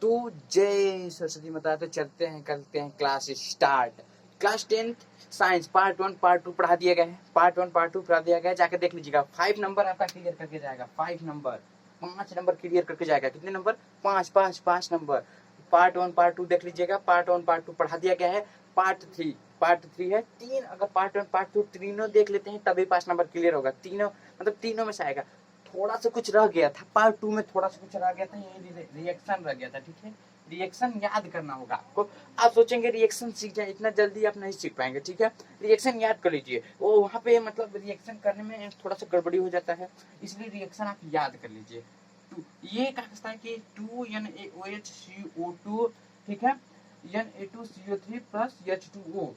तो जय सरस्वती माता। तो चलते हैं, करते हैं class start. Class 10th science part 1 part 2 पढ़ा दिया गया है। पार्ट 1 पार्ट 2 पढ़ा दिया गया है, जाकर देख लीजिएगा। 5 नंबर आपका क्लियर करके जाएगा। 5 नंबर, 5 नंबर क्लियर करके जाएगा। कितने नंबर? 5 नंबर। पार्ट 1 पार्ट 2 देख लीजिएगा। पार्ट 1 पार्ट 2 पढ़ा दिया गया है। पार्ट 3 है 3। अगर पार्ट 1 पार्ट 2 तीनों देख लेते हैं तभी 5 नंबर क्लियर होगा। तीनों मतलब तीनों में से आएगा। थोड़ा सा कुछ रह गया था पार्ट 2 में, थोड़ा सा कुछ रह गया था, ये रिएक्शन रह गया था। ठीक है, रिएक्शन याद करना होगा आपको। आप सोचेंगे रिएक्शन सीख जाए, इतना जल्दी आप नहीं सीख पाएंगे। ठीक है, रिएक्शन याद कर लीजिए। वो वहाँ पे मतलब रिएक्शन करने में थोड़ा सा गड़बड़ी हो जाता है, इसलिए रिएक्शन आप याद कर लीजिए। ये क्या कहता है कि 2NaOH CO2, ठीक है, Na2CO3 प्लस H2O।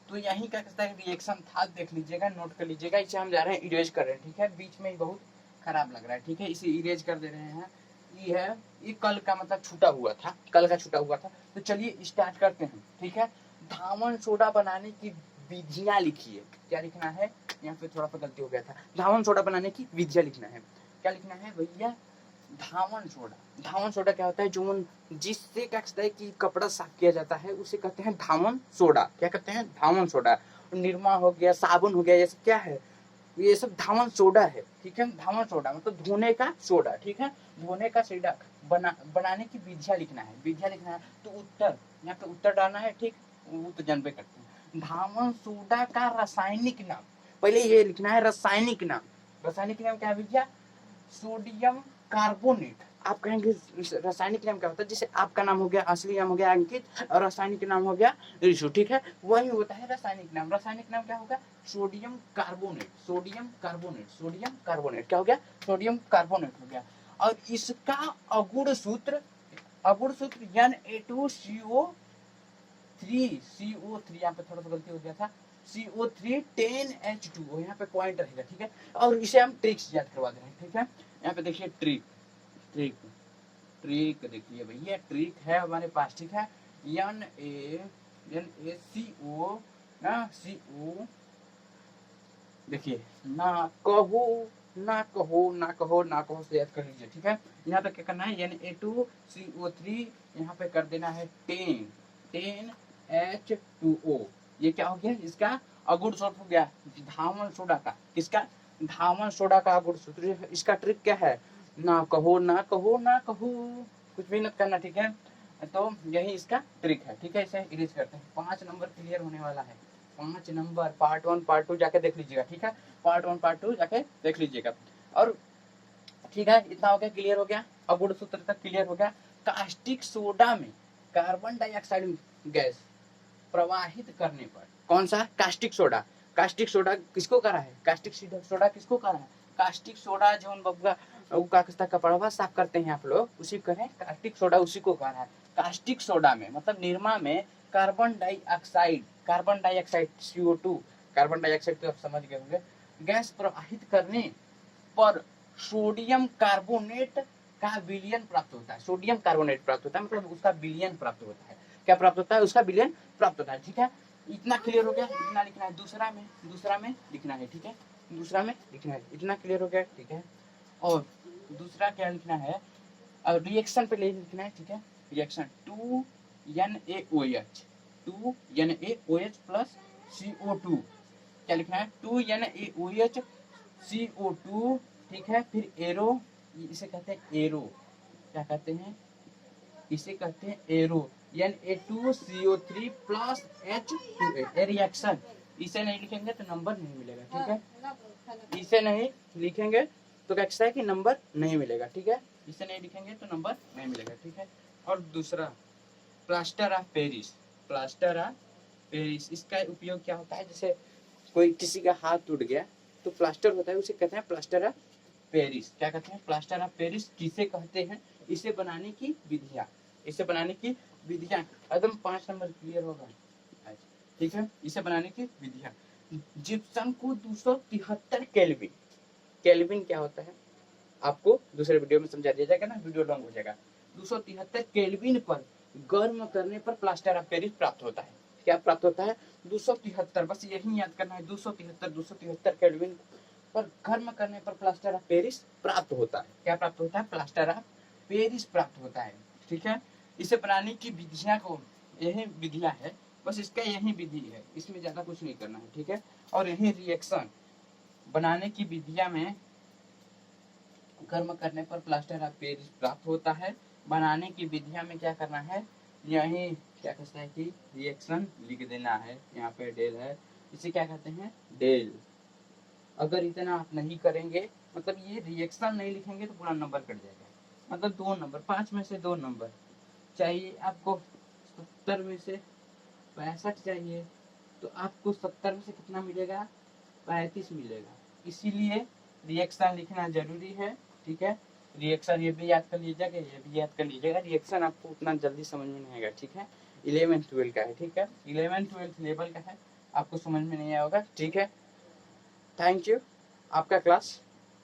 तो यही क्या कहता है रिएक्शन था, देख लीजिएगा, नोट कर लीजिएगा। इसे हम जा रहे हैं इरेज कर रहे हैं। ठीक है, बीच में बहुत खराब लग रहा है। ठीक है, इसे इरेज कर दे रहे हैं। ये है, ये कल का मतलब छूटा हुआ था, कल का छूटा हुआ था। तो चलिए स्टार्ट करते हैं। ठीक है, धामन सोडा बनाने की विधियां लिखिए। क्या लिखना है? यहाँ पे थोड़ा सा गलती हो गया था। धामन सोडा बनाने की विधियां लिखना है। क्या लिखना है भैया? धामन सोडा। धामन सोडा क्या होता है? जो जिससे क्या कहता है कि कपड़ा साफ किया जाता है उसे कहते हैं धामन सोडा। क्या कहते हैं? धामन सोडा। निरमा हो गया, साबुन हो गया, ये सब क्या है? ये सब धामन सोडा है। ठीक है, धामन सोडा मतलब धोने का सोडा। ठीक है, धोने का सोडा बनाने की विधियां लिखना है। विधियां लिखना है तो उत्तर, यहाँ पे उत्तर डालना है। ठीक, वो तो जानबे करते हैं। धामन सोडा का रासायनिक नाम, पहले ये लिखना है रासायनिक नाम। रासायनिक नाम क्या है भैया? Sodium carbonate. आप कहेंगे रासायनिक नाम क्या होता है? जैसे आपका नाम हो गया, असली नाम हो गया अंकित, और रासायनिक नाम हो गया ऋषु। ठीक है, वही होता है रासायनिक नाम। रासायनिक नाम क्या होगा? Sodium carbonate. Sodium carbonate, sodium carbonate क्या हो गया? सोडियम कार्बोनेट हो गया। और इसका अगुण सूत्र, अगुण सूत्र Na2CO3, यहाँ पे थोड़ा सा गलती हो गया था, CO3 10H2O, यहाँ पे पॉइंट रहेगा। ठीक है, और इसे हम ट्रिक्स याद करवा दे रहे हैं। ठीक है, यहाँ पे देखिए ट्रिक, ट्रिक ट्रिक देखिए भैया, ट्रिक है हमारे पास। ठीक है, NaCO ना CO, देखिए ना कहो ना कहो ना कहो ना कहो से याद कर लीजिए। ठीक है, यहाँ पे क्या करना है? Na2CO3, यहाँ पे कर देना है 10H2O। ये क्या हो गया? इसका अगुण सूत्र हो गया धामन सोडा का। किसका? धामन सोडा का अगुण सूत्र। इसका ट्रिक क्या है? ना कहो ना कहो ना कहो, कुछ भी मत करना। ठीक है, तो यही इसका ट्रिक है। ठीक है, इसे इरेज करते हैं। 5 नंबर क्लियर होने वाला है। 5 नंबर पार्ट 1 पार्ट 2 जाके देख लीजिएगा। ठीक है, पार्ट 1 पार्ट 2 जाके देख लीजिएगा। और ठीक है, इतना हो गया, क्लियर हो गया। अगुण सूत्र तक क्लियर हो गया। कास्टिक सोडा में कार्बन डाइऑक्साइड गैस प्रवाहित करने पर, कौन सा? Caustic soda. कास्टिक सोडा किसको करा है? कास्टिक सोडा किसको करा है? कास्टिक सोडा जो बबुआ का कपड़ा साफ करते हैं आप लोग, उसी करें कास्टिक सोडा, उसी को करा है। कास्टिक सोडा में मतलब निरमा में carbon dioxide, carbon dioxide CO2, carbon dioxide तो आप समझ गए होंगे, गैस प्रवाहित करने पर सोडियम कार्बोनेट का विलयन प्राप्त होता है। सोडियम कार्बोनेट प्राप्त होता है, मतलब उसका विलयन प्राप्त होता है। क्या प्राप्त होता है? उसका विलयन प्राप्त होता है। ठीक है, इतना क्लियर हो गया। इतना लिखना है। दूसरा में लिखना है। ठीक है, दूसरा में लिखना है। इतना क्लियर हो गया। ठीक है, और दूसरा क्या लिखना है? रिएक्शन पे लिखना है। ठीक है, reaction 2NaOH, 2NaOH plus CO2। क्या लिखना है? 2NaOH CO2। ठीक है, फिर एरो, इसे कहते हैं एरो। क्या कहते हैं? इसे कहते हैं arrow. Na2CO3 plus H2A, reaction. इसे नहीं लिखेंगे तो नंबर नहीं मिलेगा। ठीक है, इसे नहीं लिखेंगे तो कैसा है कि नंबर नहीं मिलेगा। ठीक है, इसे नहीं लिखेंगे तो नंबर नहीं मिलेगा। ठीक है, और दूसरा plaster of Paris. Plaster of Paris, इसका उपयोग क्या होता है? जैसे कोई किसी का हाथ टूट गया तो प्लास्टर होता है, उसे कहते हैं प्लास्टर ऑफ पेरिस। क्या कहते हैं? प्लास्टर ऑफ पेरिस किसे कहते हैं? इसे बनाने की विधियां, इसे बनाने की विधियां एकदम 5 नंबर क्लियर होगा। ठीक है, इसे बनाने की विधियां। जिप्सम को 273 केल्विन, केल्विन क्या होता है आपको दूसरे वीडियो में समझा दिया जाएगा ना, वीडियो लॉन्ग हो जाएगा। 273 केल्विन पर गर्म करने पर प्लास्टर ऑफ पेरिस प्राप्त होता है। क्या प्राप्त होता है? 273, बस यही याद करना है। 273 केल्विन पर गर्म करने पर प्लास्टर ऑफ पेरिस प्राप्त होता है। क्या प्राप्त होता है? प्लास्टर ऑफ पेरिस प्राप्त होता है। ठीक है, इसे बनाने की विधियां को, यही विधियां है, बस इसका यही विधि है, इसमें ज्यादा कुछ नहीं करना है, ठीक है। और यही रिएक्शन बनाने की विधियां में कर्म करने पर प्लास्टर ऑफ पेरिस प्राप्त होता है। बनाने की विधियां में क्या करना है, यही क्या कहता है कि रिएक्शन लिख देना है, यहाँ पे डेल है, इसे क्या कहते हैं डेल। अगर इतना आप नहीं करेंगे, मतलब ये रिएक्शन नहीं लिखेंगे तो पूरा नंबर कट जाएगा, मतलब 2 नंबर, 5 में से 2 नंबर चाहिए आपको, 70 में से 65 चाहिए, तो आपको 70 में से कितना मिलेगा, 35 मिलेगा। इसीलिए रिएक्शन लिखना जरूरी है, ठीक है। रिएक्शन ये भी याद कर लीजिएगा, ये भी याद कर लीजिएगा, रिएक्शन आपको उतना जल्दी समझ में नहीं आएगा, ठीक है। 11th-12 का है, ठीक है, 11th-12 लेवल का है, आपको समझ में नहीं आएगा, ठीक है। Thank you. आपका क्लास